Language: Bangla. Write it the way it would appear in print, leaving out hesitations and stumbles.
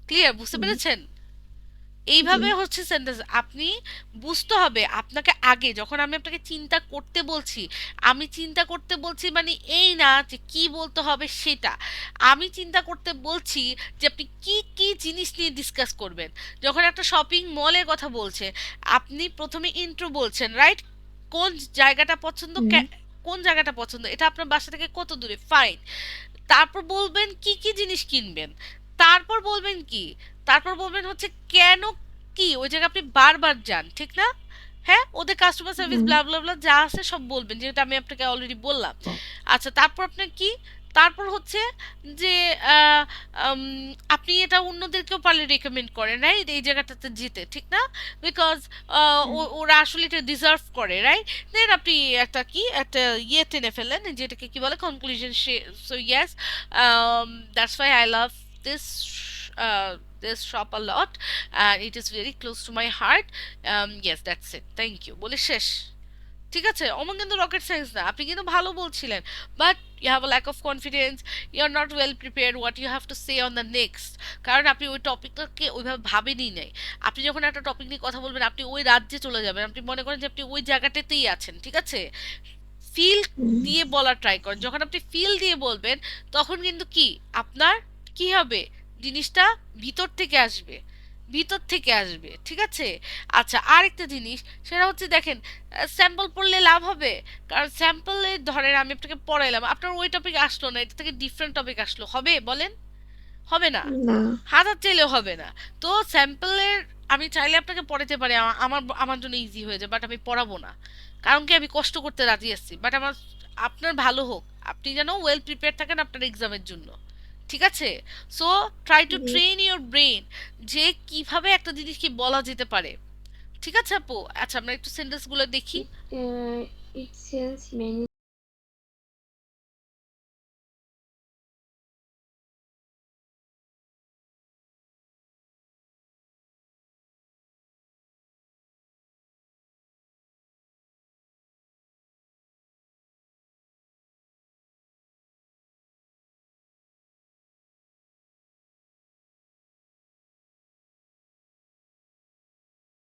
ক্লিয়ার? বুঝতে হুম, পেরেছেন? জি। এইভাবে হচ্ছে সেন্টেন্স আপনি বুঝতে হবে আপনাকে আগে যখন আমি আপনাকে চিন্তা করতে বলছি, আমি চিন্তা করতে বলছি মানে এই না যে কি বলতে হবে সেটা, আমি চিন্তা করতে বলছি যে আপনি কি কি জিনিস নিয়ে ডিসকাস করবেন। যখন একটা শপিং মলের কথা বলছে, আপনি প্রথমে ইন্ট্রো বলছেন, রাইট? কোন জায়গাটা পছন্দ, হুম, কোন জায়গাটা পছন্দ, এটা আপনার বাসা থেকে কত দূরে, ফাইন। তারপর বলবেন কি কি জিনিস কিনবেন, তারপর বলবেন কি, তারপর বলবেন হচ্ছে কেন, কি ওই জায়গায় আপনি বারবার যান, ঠিক না? হ্যাঁ, ওদের কাস্টমার সার্ভিস হুম, ব্লা ব্লা ব্লা যা আছে সব বলবেন, যেটা আমি আপনাকে অলরেডি বললাম। আচ্ছা, তারপর আপনার কি, তারপর হচ্ছে যে আহ, উম, আপনি এটা অন্যদেরকেও পারলে রেকমেন্ড করেন, রাইট, এই জায়গাটাতে যেতে, ঠিক না? বিকজ হুম, ওরা আসলে এটা ডিজার্ভ করে, রাইট? দেন আপনি একটা কি একটা ইয়ে টেনে ফেলেন, যেটাকে কি বলে, conclusion. So yes, that's why I love this this shop a lot and it is very close to my heart. Yes, that's it, thank you বলে শেষ। ঠিক আছে, অমন কিন্তু রকেট সায়েন্স না, আপনি কিন্তু ভালো বলছিলেন, but you have a lack of confidence, you are not well prepared what you have to say on the next. কারণ আপনি ওই টপিকটাকে ওইভাবে ভাবেনই নাই। আপনি যখন একটা টপিক নিয়ে কথা বলবেন, আপনি ওই রাজ্যে চলে যাবেন, আপনি মনে করেন যে আপনি ওই জায়গাটাতেই আছেন, ঠিক আছে? ফিল হুম, দিয়ে বলার ট্রাই করেন। যখন আপনি ফিল দিয়ে বলবেন, তখন কিন্তু কি আপনার কি হবে, জিনিসটা ভিতর থেকে আসবে, ভিতর থেকে আসবে, ঠিক আছে? আচ্ছা, আরেকটা জিনিস, সেটা হচ্ছে দেখেন, স্যাম্পল পড়লে লাভ হবে? কারণ স্যাম্পলে ধরেন আমি আপনাকে পড়াইলাম, আপনার ওই টপিক আসলো না, এটা থেকে ডিফারেন্ট টপিক আসলো, হবে বলেন? হবে না। না। হাজার চাইলেও হবে না। তো স্যাম্পলের আমি চাইলে আপনাকে পড়াতে পারি, আমার আমার জন্য ইজি হয়ে যায়, বাট আমি পড়াবো না। কারণ কি, আমি কষ্ট করতে রাজি আছি, বাট আমার আপনার ভালো হোক, আপনি যেন ওয়েল প্রিপেয়ার থাকেন আপনার এক্সামের জন্য, ঠিক আছে? So try to G. Train your brain যে কিভাবে একটা জিনিসকে বলা যেতে পারে। ঠিক আছে আপু? আচ্ছা, আমরা একটু সেন্টেন্সগুলো দেখি। It, it sells many